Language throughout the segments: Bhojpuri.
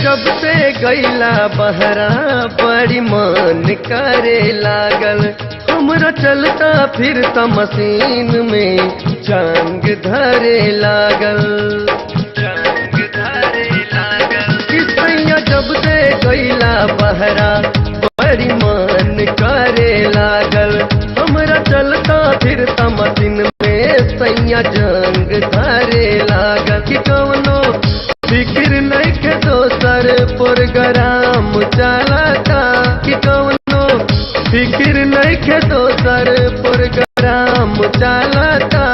जब से गईला बहरा बड़ी मन करे लागल, हमरा चलता फिरता मशीन में जंग धरे लागल। किसैया जब से गईला बहरा बड़ी मन करे लागल, हमरा चलता फिरता मशीन में सैया जंग धरे लागल। कि कौनो फिक्र नहीं के दोसर प्रोग्राम चलता, कि कौनो फिक्र नहीं के दोसर प्रोग्राम चलता।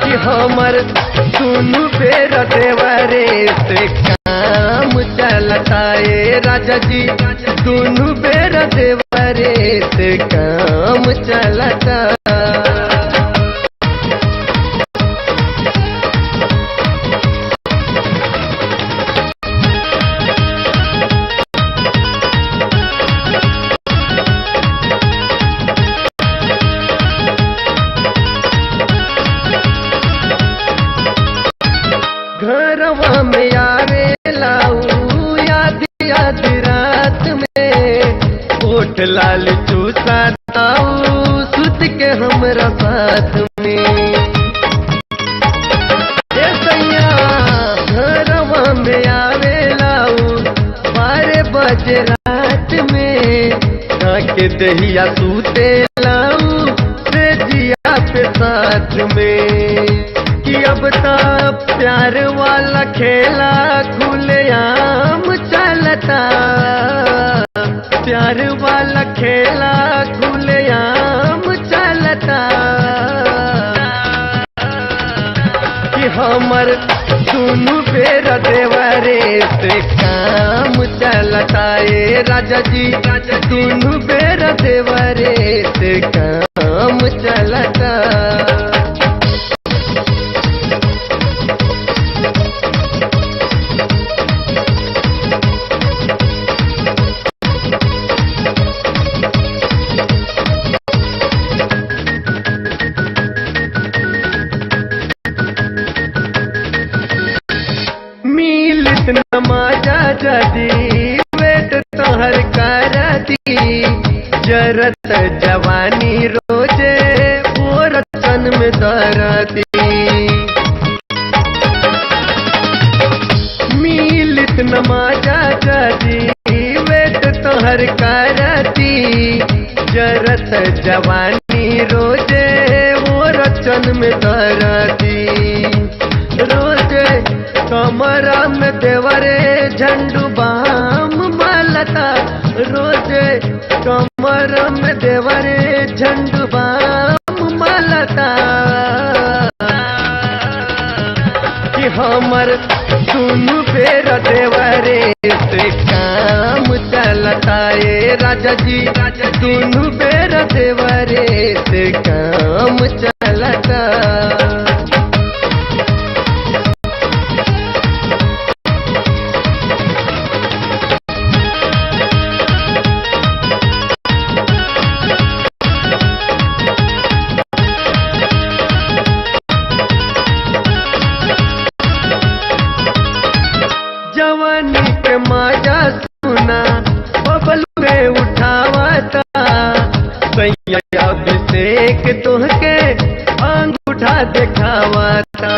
कि हमर सुनु बेरा देवरे से काम चलता है राजा जी, सुनु बेरा देवरे से काम चलता। घरवा में आवे लाऊ याद याद रात में, ओठ लाल चूसाताऊ सुत के हमरा साथ में। ए सैया घरवा में आवे लाऊ 12 बजे रात में, के दहिया सूते लाऊ से जिया पे साथ में। कि अब तक प्यार वाला खेला खुलेआम चलता, प्यार वाला खेला खुलेआम चलता। कि हमर सुनु बेरा देवरे से काम चलता है राजा जी, सुनु बेरा देवरे से काम चलता। नमाजा जदी वेट तोहर करती, जरत जवानी रोजे और तन में दरती। मिलित नमाजा जदी वेट तोहर करती, जरत जवानी रोजे और तन में दरती। रोजे कमरा में देवरे झंडू बाम मालता, रोजे कमरा में देवरे झंडू बाम मालता। कि हमर सुनु बेरा देवरे से काम चलता है राजा जी, सुनु बेरा देवरे से काम चलता। जवानी के माजा सुना बबलू में उठावता, सैया अभिषेक तोहके अंगूठा दिखावता।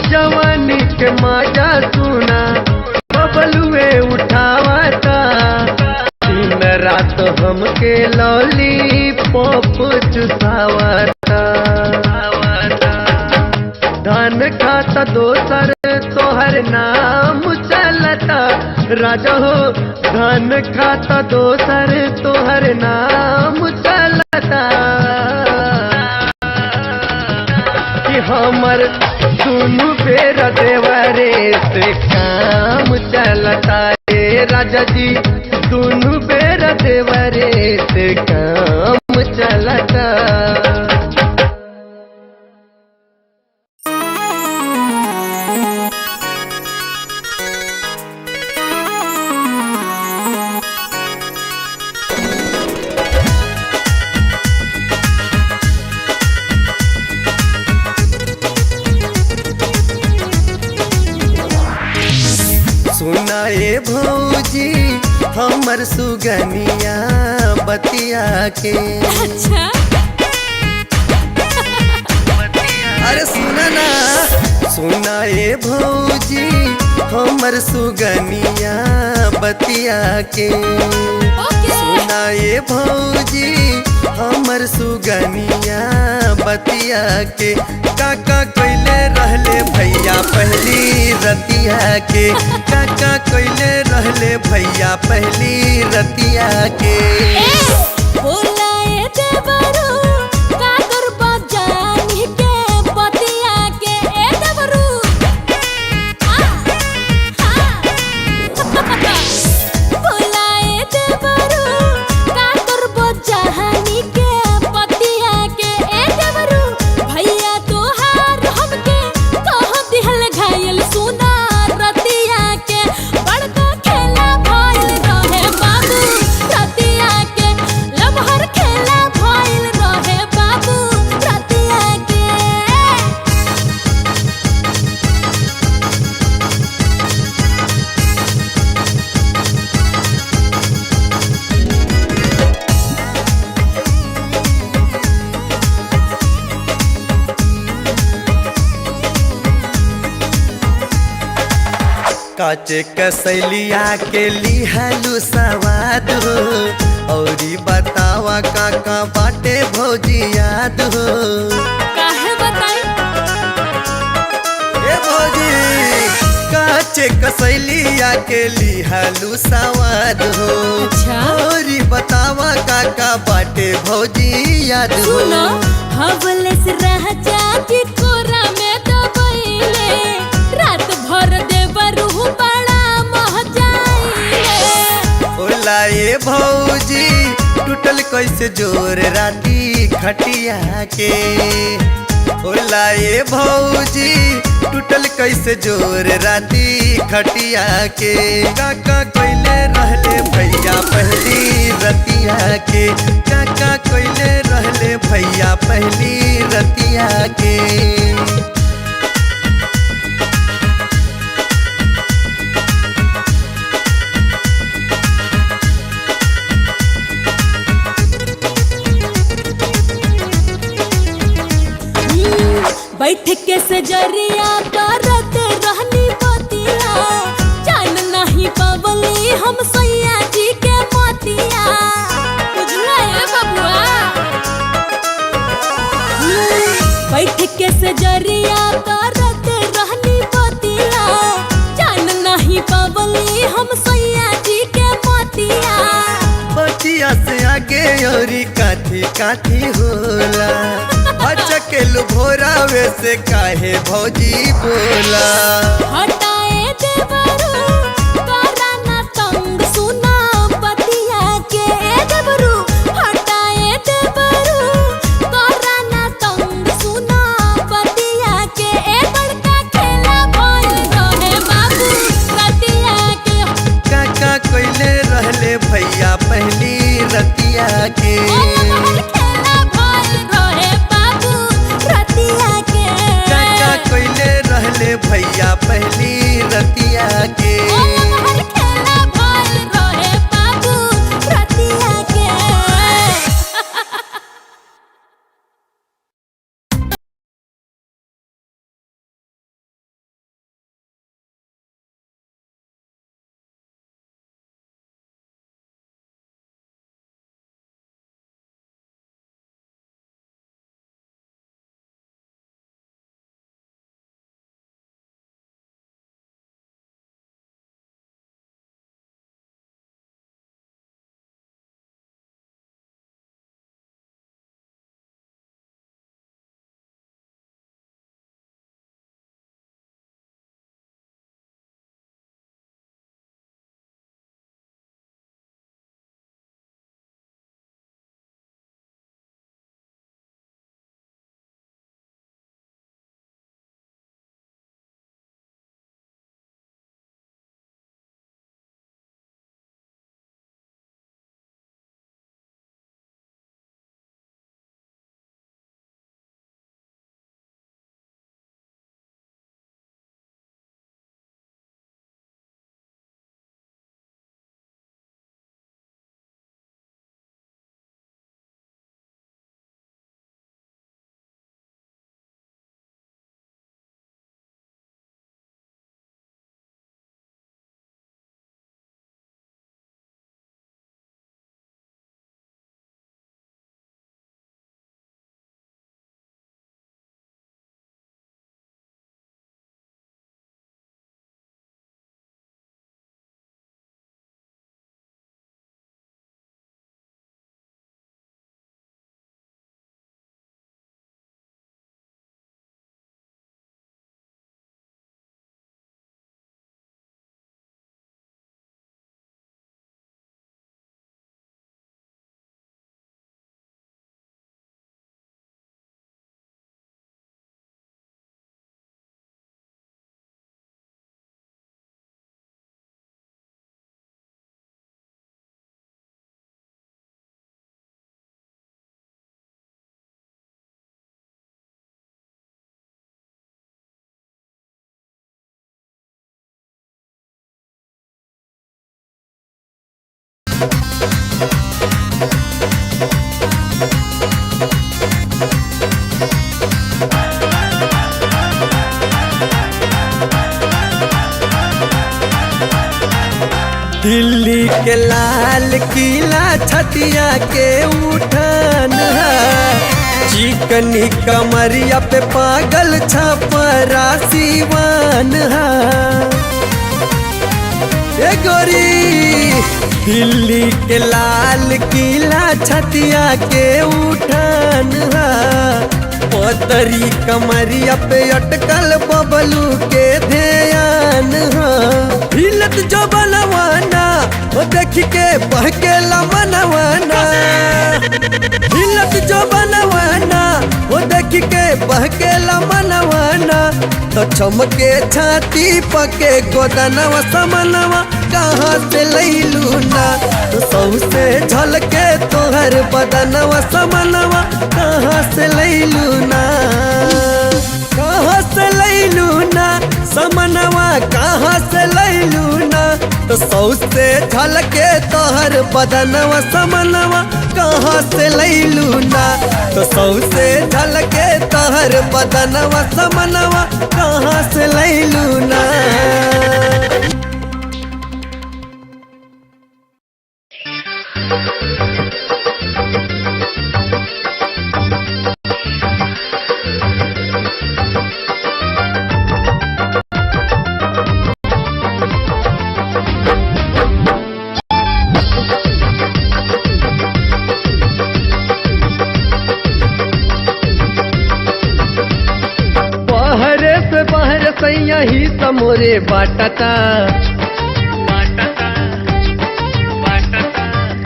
जवानी के माजा सुना बबलू में उठावता, दिन रात हमके लॉलीपॉप चुसावता। धन खाता दोसर तोहर नाम चलता राजा हो, धन खाता दोसर तोहर नाम चलता। कि हमर सुनु बेरा देवरे से काम चलता है राजा जी, सुनु बेरा देवरे से काम चलता। हमर सुगनिया बतिया के। अच्छा अरे सुना ना, सुना ए भौजी हमर सुगनिया बतिया के। ओके सुना ए भौजी हमर सुगनिया बतिया के। काका कोइले रहले भैया पहली रतिया के। काका कोइले रहले भैया पहली रतिया के। बोलाए देवरू का करबा जानी के बतिया के। ए देवरू बोलाए देवरू का करबा जानी के बतिया के। ए देवरू भैया तोहार हमके कह दिहल घायल सुना रतिया के। बड़का खेला भइल रहे बाबू रतिया के। लमहर खेला भइल रहे बाबू रतिया के। काचे कसैलिया के लिहलू सवाद हो। औरी बतावा काका बाटे भौजी याद हो। काहे बताई ए भौजी काचे कसैलिया के लिहलू सवाद हो। अच्छा। औरी बतावा काका बाटे भौजी याद हो। सुनो हवले से रह जाती कोरा में दबैले। रात भर देवरू बड़ा मह जाइले। ओला ए भौजी टूटल कैसे जोर राती खटिया के। ओला ए भौजी टूटल कैसे जोर राती खटिया के। काका कोइले रहले भैया पहली रतिया के। काका कोइले रहले भैया पहली रतिया के। बैठ के सजरिया करत रहनी बतिया। जान नहीं पवली हम सैया जी के मोतिया। बुझला ए बबुआ बैठ के सजरिया करत रहनी बतिया। जान नहीं पवली हम सैया जी के मोतिया। बतिया से आगे औरी काठी काठी होला। अचकेलु भोरावे से काहे भौजी बोला। हटाए देवरू करा ना तंग सुना बतिया के। ए देवरू हटाए देवरू करा ना तंग सुना बतिया के। ए बड़का खेला भइल रहे बाबू रतिया के। काका कोइले रहले भैया पहली रतिया के। ओ लमहर खेला भइल रहे बाबू रतिया के। काका कोइले रहले भैया पहली रतिया के। दिल्ली के लाल किला छतिया के उठान चिकनी कमरिया पे पागल छपरा सिवान ए गोरी। दिल्ली के लाल किला छतिया के उठान पतरी कमरिया पे अटकल बबलू के ध्यान हिलत जो बनवाना वो देख के बहकेला मनवाना हिलत जो बनवाना वो देख के बहकेला मनवाना तो चमके छाती पके गोदनवा समनवा कहाँ से लैलू ना तो सौसे झलके तोहर बदनवा समनवा कहाँ से लैलू ना कहाँ से लैलू ना समनवा कहाँ से लैलू ना तो सौसे झलके तोहर बदनवा समनवा कहाँ से लैलू ना तो सौसे झलके तोहर बदनवा समनवा कहाँ से लैलू ना। सैया ही समोरे बाटता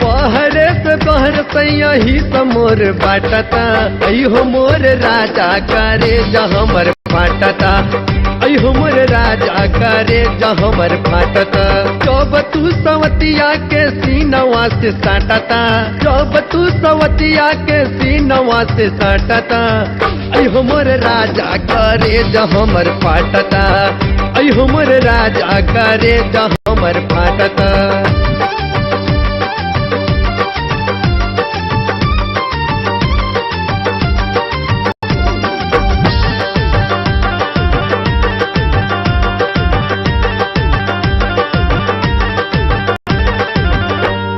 पहरे से बहर सैया ही समोर बाटता अयो मोर राजा करे जहमर फाटता अयो मोर राजा करे जहमर फाटता जब तू सवतिया के सीनवा से साटता जब तू सवतिया के सीनवा से साटता अयो मोर राजा करे जहमर फाटता अयो मोर राजा करे जहमर फाटता।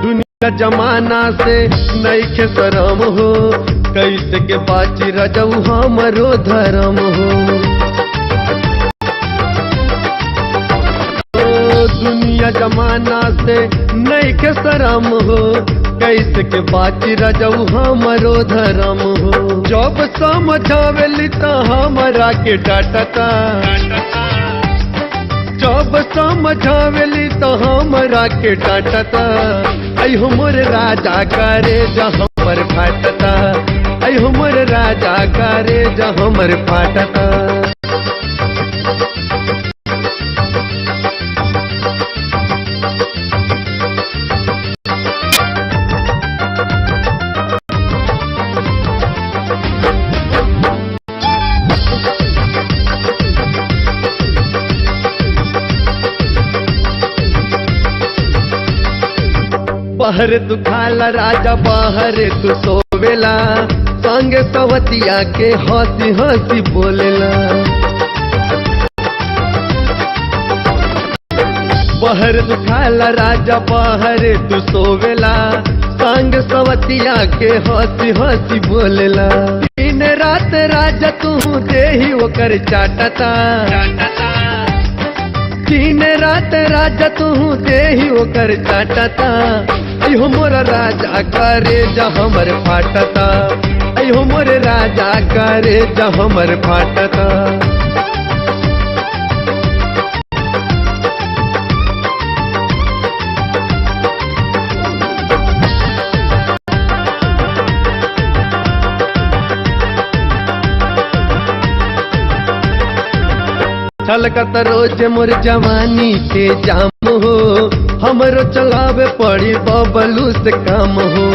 दुनिया जमाना से नइखे शरम हो कैसे के बाची रजऊ हमरो धर्म हो दुनिया जमाना से नइखे शरम हो कैसे के बाची रजऊ हमरो धर्म हो जब समझावेली त हमरा के डांटता जब समझावेली त हमरा के डांटता अयो मोर राजा करे जहमर फाटता अयो मोर राजा करे जहमर फाटता। बाहर तू खाला राजा बाहर तू सोवेला संगे सवतिया के हंसी हंसी बोलेला बाहर तू खाला राजा बाहर तू सोवेला संग सवतिया के हंसी हंसी बोलेला दिन रात राजा तू देही ओकर चाटता दिन रात राजा तू देही ओकर चाटता अयो मोर राजा करे जहमर फाटता अयो मोर राजा करे जहमर फाटता। छलकत रोज मोर जवानी के जाम हो हमरो चलावे पड़ी बबलू से काम हो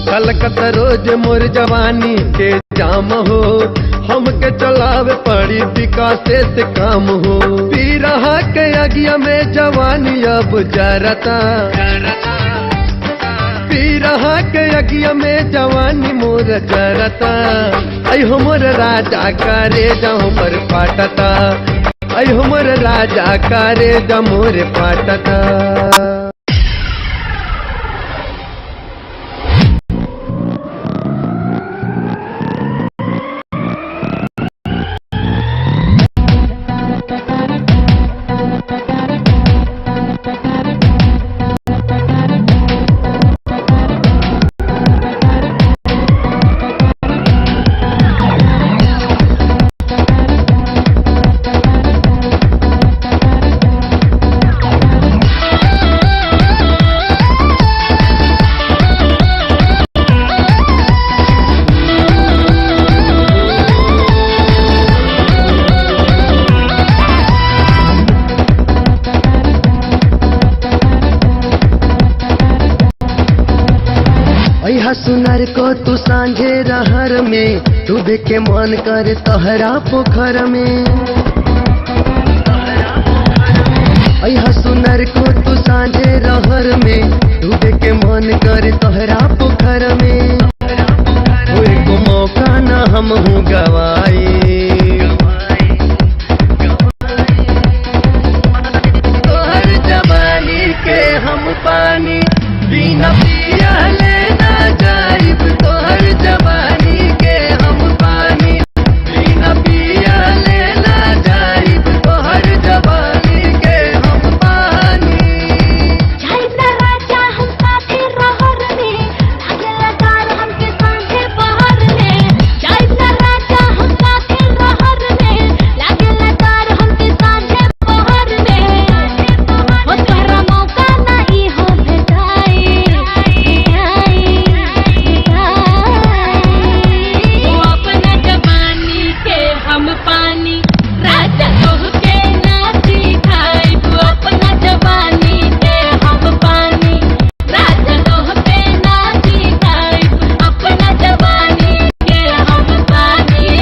छलकत रोज मोर जवानी के जाम हो हमके चलावे पड़ी विकासे से काम हो। पी रहा के अगिया में जवानी अब जरता, पी रहा के अगिया में जवानी मोर जरता। आई हमर राजा करे हमर फाटता, आई हमर राजा करे मोर फाटता। सुनर को तू सांझे रहर में, डूबे के मन करे तहरा पोखर में। अहा सुनर को तू सांझे रहर में, डूबे के मन करे तहरा पोखर में। को मौका न हम हूँ गवाई, तोहर जवानी के हम पानी बिना पिया लेना जाइब। तोहर जवानी के हम पानी बिना पिया लेना जाइब। तोहर जवानी के हम पानी। जाइब ना राजा हम साथे रहर में, लागेला तार हमके सांझे पहर में। जाइब ना राजा हम साथे रहर में, लागेला तार हमके सांझे पहर में। हो तोहरा मौका ना ई हो भेटाई, वो अपना जवानी के हम पानी राजा तोहके ना सिखाई। वो अपना जवानी के हम पानी राजा तोहके ना सिखाई। अपना जवानी के हम पानी।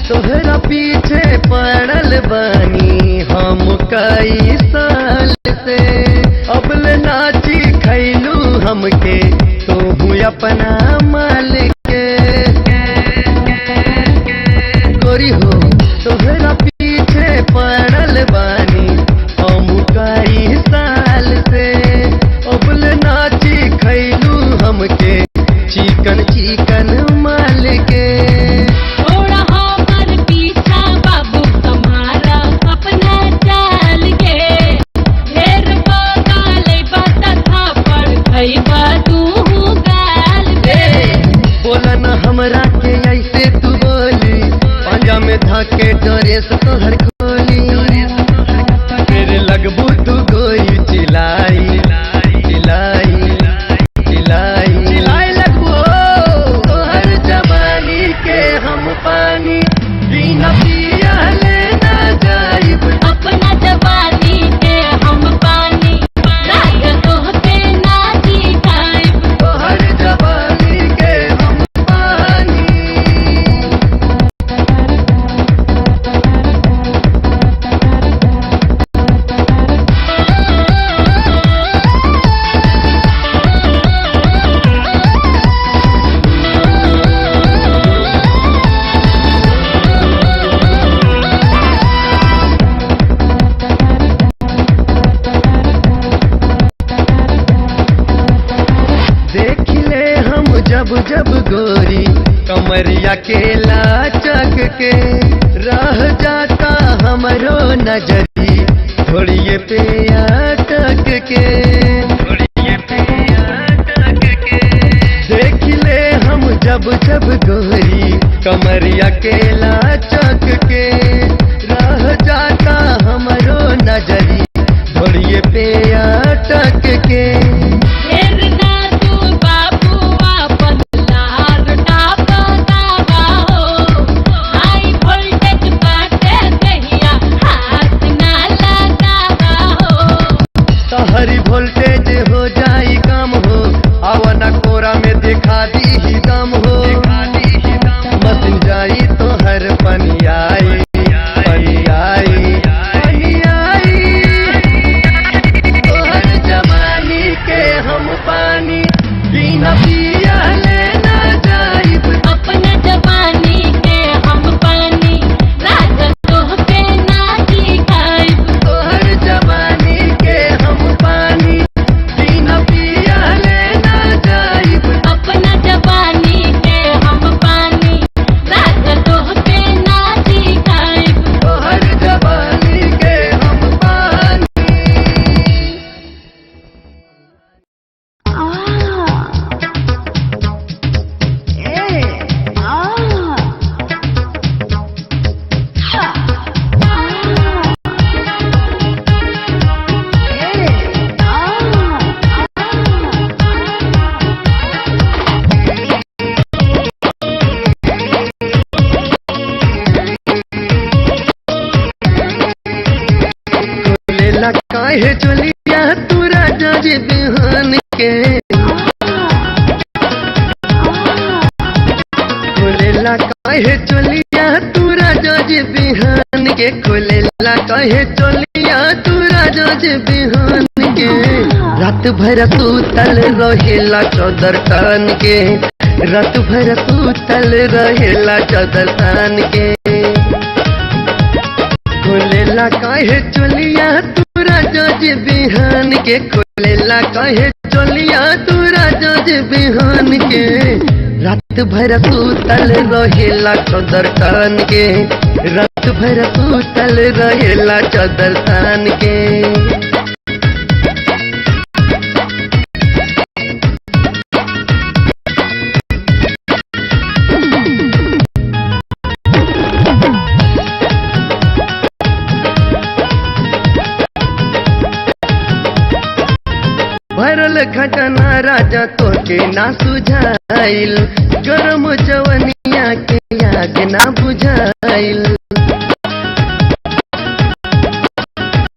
तोहरा पीछे पड़ल बानी हम कई साल से। अबल नाची खैलू हमके तोहू अपना मालिक गोरी हो। तोहरा पीछे पड़ल बानी हम कई साल से। अबल नाची खैलू हमके चिकन चिकन मालिक। थोड़ा हमर पीछा बाबू तुम्हारा अपना चाल के। ढेर बगाले बता थापड़ खइबा तू गाल के। बोला न हमरा के ऐसे तू बोली, पंजा में धाके ड्रेस तोहर खोली। तेरे लगबू तू कोई चिलाई चिलाई चिलाई चिलाई लगबू। तोहर जवानी के हम पानी बिना पिया लेना जाइब। अपना जवानी के हम पानी राजा तोहके ना सिखाइब। तोहर जवानी के हम पानी। जब जब गोरी कमरिया के लाचक के रह जाता हमरो नजरी थोड़िए पे अटक के देख ले हम जब जब गोरी कमरिया के लाचक के रह जाता हमरो के। ढेर ना तू बाबू अपन लार ना बतावा हो, हाई वोल्टेज बाटे दहिया हाथ ना लगावा हो। तहरी वोल्टेज हो जाई कम हो, आवना कोरा में दिखा दी ही दम हो। मसिन जाई तो हर पनियाई पनियाई पनियाई, तोहर जवानी के हम पानी बिना पिया लेना जाइब। अपना जवानी के हम पानी राजा तोह पे ना दिखाइब। तोहर जवानी के हम पानी बिना पिया लेना जाइब। अपना जवानी के हम पानी राजा तोह पे ना दिखाइब। तोहर जवानी के हम पानी। खोलेला काहे चलिया तू राजा जी बिहान के। खोलेला काहे चलिया तू राजा जी बिहान के। खोलेला काहे चलिया तू राजा जी बिहान के। रात भर सुतल रहेला चौदर तान के। रात भर सुतल रहेला चौदर तान के। खोलेला काहे चलिया तू राजा जी बिहान के। खोलेला काहे चलिया तू राजा जी बिहान के। रात भर सुतल रहेला चौदर तान के। रात भर सुतल रहेला चौदर तान के। भरल खजाना राजा तोके ना सुझाइल। गरम जवनिया के आग ना बुझाइल।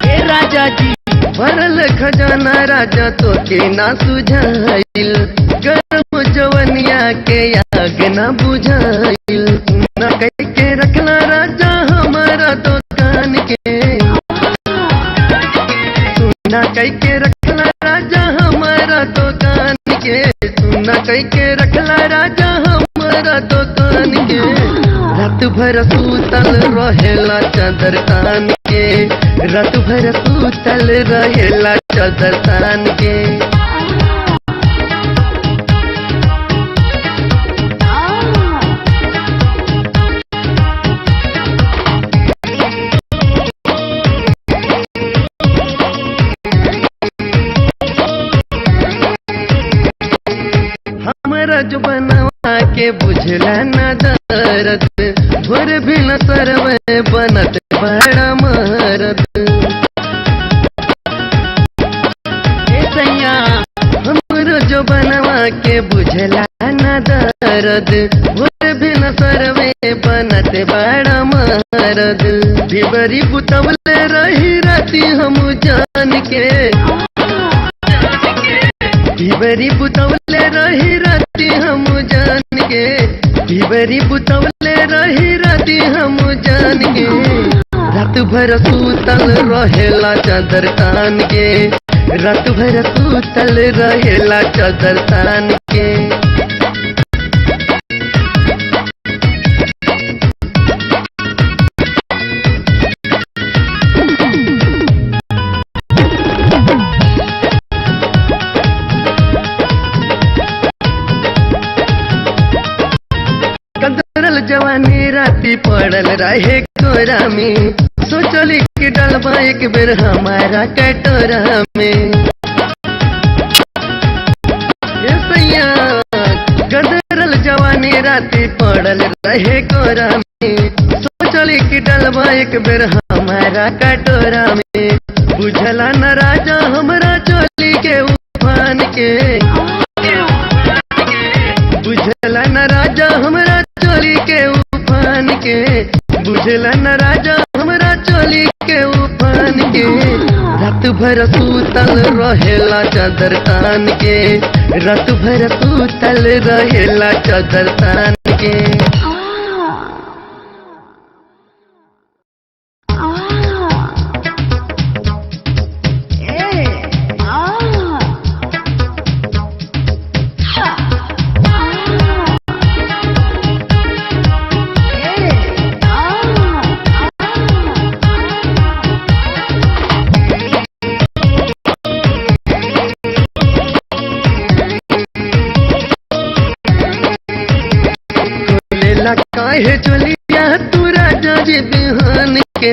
ए राजा जी भरल खजाना राजा तोके ना सुझाइल। गरम जवनिया के आग ना बुझाइल। न कह के रखला राजा हमारा दुकान के। सुना कह के रखला राजा हमारा दुकान के। सुना कह के रखला राजा हमारा दुकान के। रात भर सुतल रहेला चादर तान के। रात भर सुतल रहेला चादर तान के। हमारा जो बनवा के बुझला न दर्द, भोर भी न सरवे बनत बड़ा मरद। ए सैया हमारा जो बनवा के बुझला न दर्द, भोर भी न सरवे बनत बड़ा मरद। ढिबरी बुतवले रही राती हम जान के। ढिबरी बुतवले रही राती हम जान के। ढिबरी बुतवले रही राती हम जान के। रात भर सुतल रहेला चादर तान के। रात भर सुतल रहेला चादर तान के। कदरल जवानी राती पड़ल रहे कोरा में। सोचली कि डलबा एक बेर हमारा कटोरा में। ए सैया कदरल जवानी राती पड़ल रहे कोरा में। सोचली कि डलबा एक बेर हमारा कटोरा में। बुझला न राजा हमरा चोली के बुझला न राजा हमरा चोली के उफान के रात भर सूतल रहेला चादर तान के रात भर सूतल रहेला चादर तान के काहे चलिया तू राजा जी बिहान के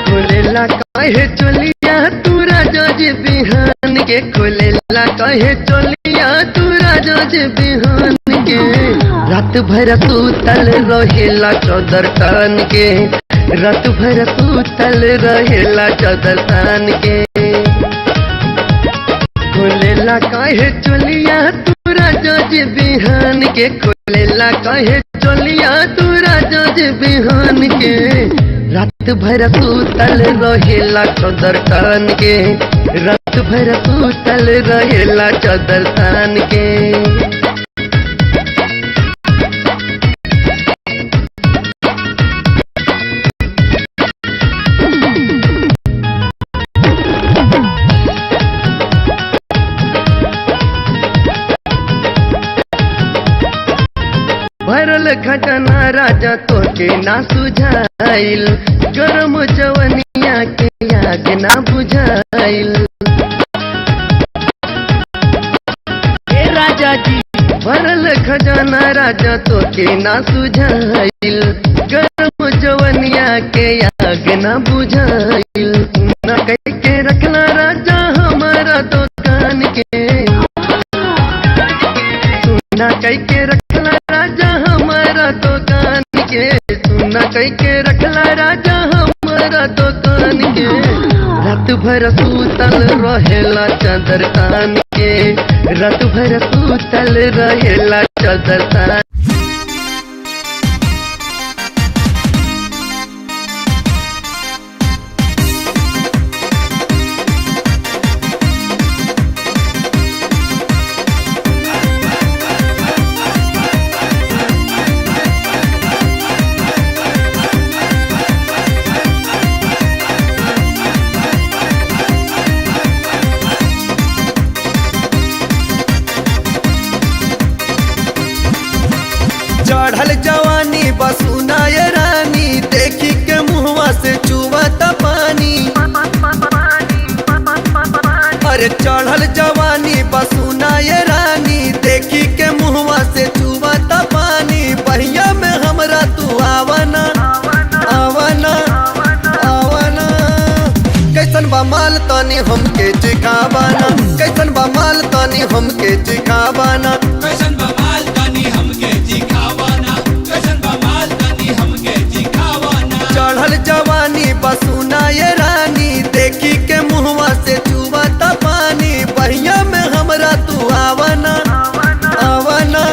खोलेला काहे चलिया तू राजा जी बिहान के खोलेला काहे चलिया तू राजा जी बिहान के रात भर सूतल रहेला चादर तान के रात भर सूतल रहेला चादर तान के खोलेला काहे चलिया तू राजा जी बिहान के खोलेला काहे चलिया तू राजा जी बिहान के रात भर सूतल रहेला चादर तान के रात भर सूतल रहेला चादर तान के भरल खजाना राजा तो के ना सुझाइल गरम जवनिया के आग ना बुझाइल ए राजा जी भरल खजाना राजा तो के ना सुझाइल गरम जवनिया के आग ना बुझाइल न कह के रखना राजा हमारा दुकान के सुना कह के रखना राजा हमारा दुकान के सुना कह के रखला राजा हमारा दुकान के रात भर सूतल रहेला चादर तान के रात भर सूतल रहेला चादर तान चढ़ल जवानी बसुना ये रानी देखी के मुहवा से चुवता पानी अरे चढ़ल जवानी बसुना ये रानी देखी के मुहवा से चुवता पानी बहिया में हमरा तू आवना आवना आवना कैसन बा माल तनी हमके चिखावाना कैसन बा माल तनी हमके चिखावाना कैसन बा माल तनी हमके चिखावाना कैसन बा माल तनी हमके चिखावाना चढ़ल जवानी बसुना ये रानी देखी के मुहवा से चुवता पानी बहिया में हमरा तू आवना आवना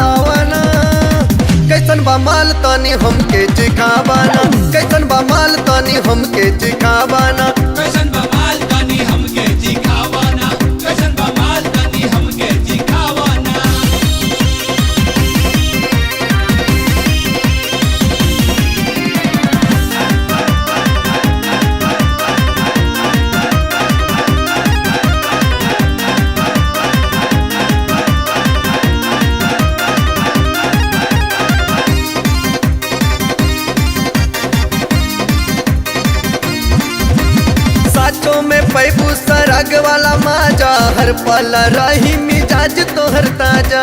आवना कैसन बा माल तनी हमके चिखावाना कैसन बा माल तनी हमके चिखावाना कैसन बा माल तनी हमके चिखावाना कैसन बा माल तनी हमके चिखावाना साचो में पैबू सरग वाला माजा हर पल रही मिजाज तोहर ताजा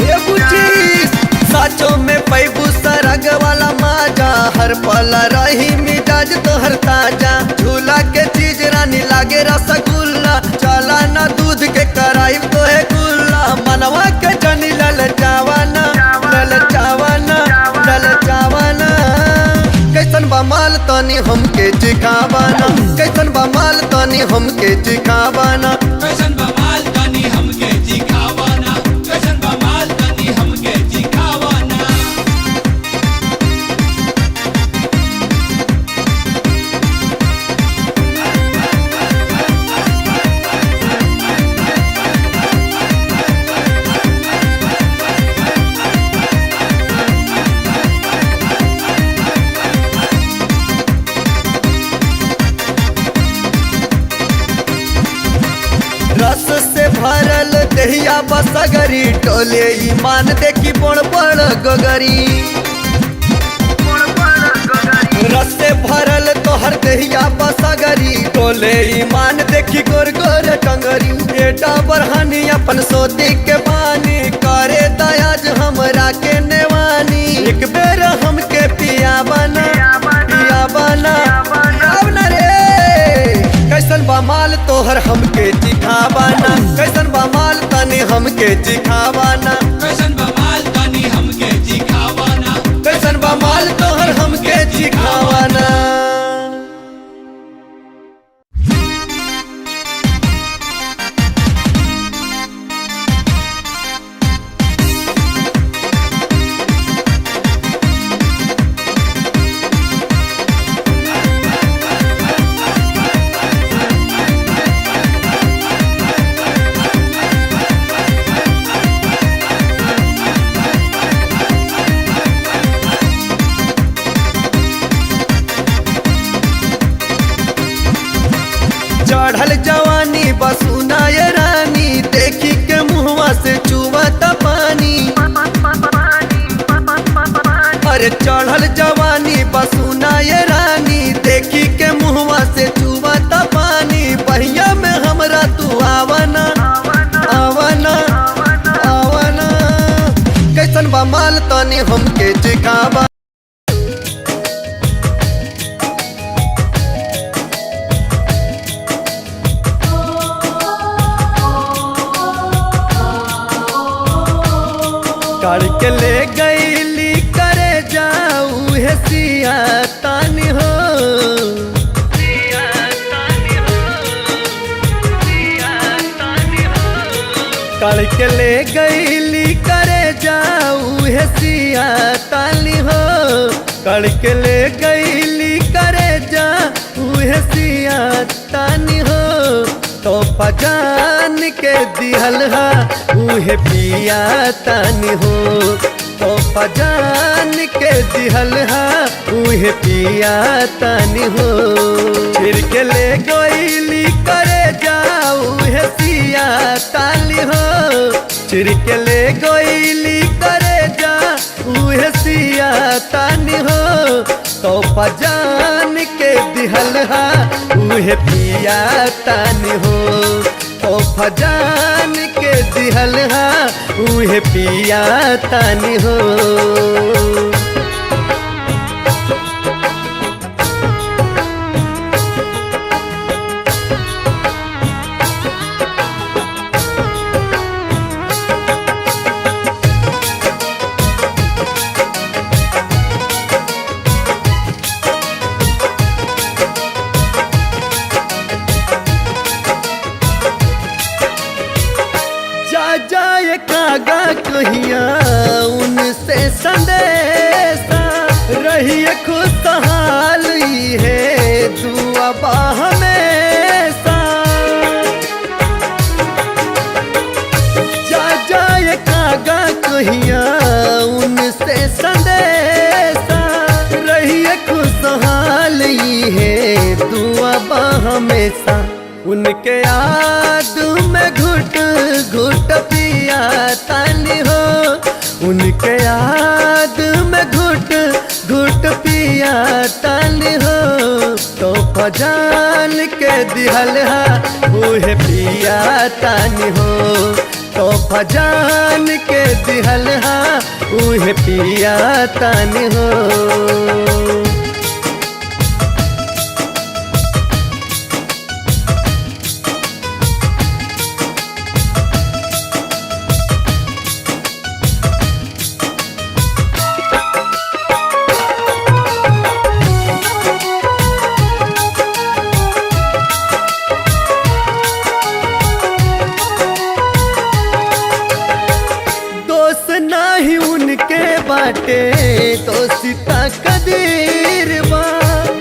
ये बुझी साचो में पैबू सरग वाला माजा हर पल रही मिजाज तोहर ताजा झूला के चीज रानी लागे रसगुल्ला चला ना दूध के कराई तो है गुल्ला मनवा के जनी ललचावाना ललचावाना ललचावाना कैसन बा माल तनी हमके चिखावाना कैसन बा माल तनी हमके चिखावाना कैसन बा माल तनी हमके चिखावाना कैसन बा माल टोले ईमान देखी बड़ बड़ गगरी रस से भरल तोहर देहिया बसगरी टोले ईमान देखी गोर गोर टंगरी बेटा बरहानी अपन सोती के पानी करे दयाज हमरा के नेवानी एक बेर हमके पिया बना अब न रे कैसन बा माल तोहर हमके चिखावाना कैसन बा माल तनी हमके चिखावाना कैसन बमाल तनी हमके जिखावाना कैसन बा माल तोहर हमके चिखावाना चढ़ल जवानी बसुना ये रानी देखी के मुहवा से चुवत पानी अरे चढ़ल जवानी बसुना ये रानी देखी के मुहवा से चुवत पानी बहिया में हमरा तू आवना आवना आवना कैसन बा माल तनी हमके चिखावा करके ले गईली करे जाऊ है सिया तानी हो करके ले गईली करे जाऊ है सिया तानी हो करके ले गईली करे जाऊ है सिया तानी हो तो पजान के दिहल हा उहे पिया तानी हो तो पजान के दिहल हा उहे पिया तानी हो फिर के ले गईली करे जाऊ है सिया तानी हो फिर के ले गईली करे जाऊ है सिया तानी हो तो पजान के दिहल हा उहे पिया तानी हो तो फजान के दिहल हा उहे पिया तानी हो जाए कागा कहिया उनसे संदेशा रहिए खुशहाल है दुआ बा हमेशा जाए कागा कहिया उनसे संदेशा रहिए खुशहाल है दुआ बा हमेशा उनके याद में घुट घुट पिया तानी हो उनके याद में घुट घुट पिया तानी हो तो फजान के दिहल हा उहे पिया तानी हो तो फजान के दिहल हा उहे पिया तानी हो बाटे तो सीता कदीर बा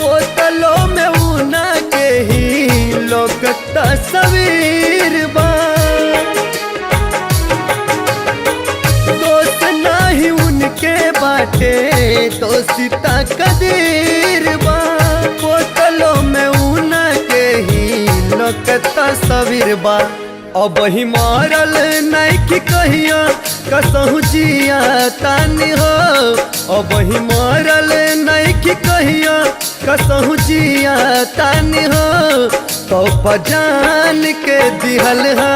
बोतलों में ऊना के ही लोग तस्वीर बा दोस्त नाही उनके बाटे तो सीता कदीर बा बोतलों में ऊना के ही लोग तस्वीर बा अब ही मारल नहीं कि कहिया कसहु जिया तानी हो। अब ही मारल नहीं कि कहिया कसहु जिया तानी हो। तो पजान के दिहल हा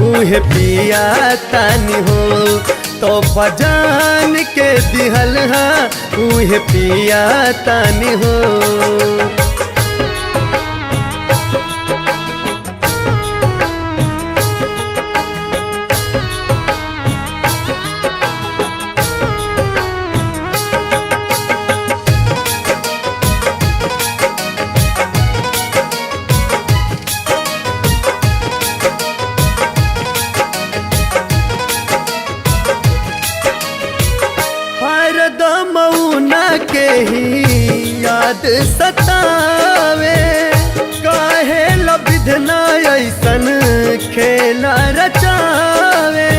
उहे पिया तानी हो। तो पजान के दिहल हा उहे पिया तानी हो। मऊना के ही याद सतावे काहे लबिधना ऐसन खेला रचावे।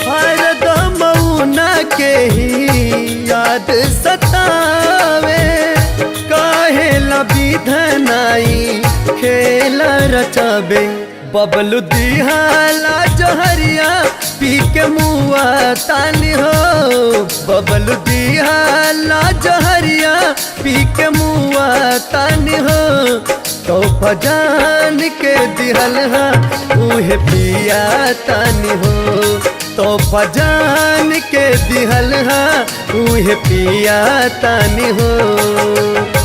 हर दमऊना के ही याद सतावे काहे लबिधनाई खेला रचावे। बबलू दिहाला जहरिया पी के मुआ तानी हो। बबलू दिहाला जहरिया पी के मुआ तानी हो। तो पजान के दिहल हा उहे पिया तानी हो। तो पजान के दिहल हा उहे पिया तानी हो।